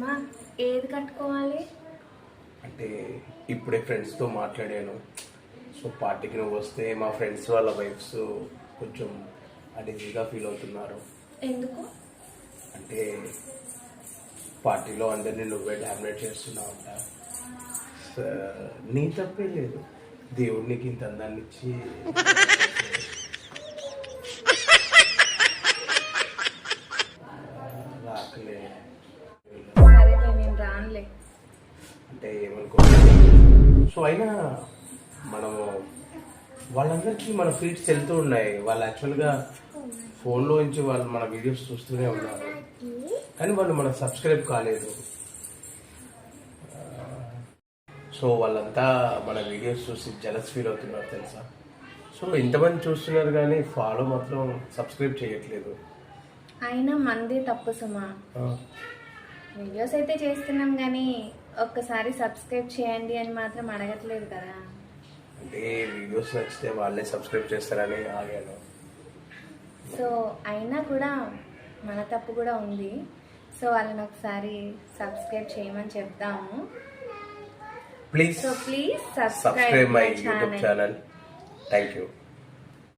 సుమా ఏది కట్టుకోవాలి అంటే ఇప్పుడే ఫ్రెండ్స్తో మాట్లాడాను. సో పార్టీకి నువ్వు వస్తే మా ఫ్రెండ్స్ వాళ్ళ వైఫ్స్ కొంచెం అడిగిగా ఫీల్ అవుతున్నారు. ఎందుకు? అంటే పార్టీలో అందరినీ నువ్వే డామినేట్ చేస్తున్నావు అంట. నీ తప్పే లేదు, దేవుడు నీకు ఇంత అందాన్ని ఇచ్చి రాకలే. సరేలే, నేను రానులే. అంటే ఏమనుకో. సో అయినా మనము వాళ్ళందరికీ మన ఫీడ్స్ వెళ్తూ ఉన్నాయి. వాళ్ళు యాక్చువల్గా ఫోన్లో నుంచి వాళ్ళు మన వీడియోస్ చూస్తూనే ఉన్నారు, కానీ వాళ్ళు మనకు సబ్స్క్రైబ్ కాలేదు. సో వాళ్ళంతా మన వీడియోస్ చూసి జలస్ ఫీల్ అవుతున్నారు తెలుసా. సో ఇంతమంది చూస్తున్నారు కానీ ఫాలో మాత్రం సబ్స్క్రైబ్ చేయట్లేదు. అయినా మంది తప్పు సుమా. వీడియోస్ అయితే చేస్తున్నాం కానీ ఒక్కసారి సబ్స్క్రైబ్ చేయండి అని మాత్రం అడగట్లేదు కదా. అంటే వీడియోస్ నచ్చితే వాళ్ళే సబ్స్క్రైబ్ చేస్తారని ఆగాను. సో అయినా కూడా మన తప్పు కూడా ఉంది. సో వాళ్ళని ఒకసారి సబ్స్క్రైబ్ చేయమని చెప్దాము. Please so please subscribe my YouTube channel. Thank you.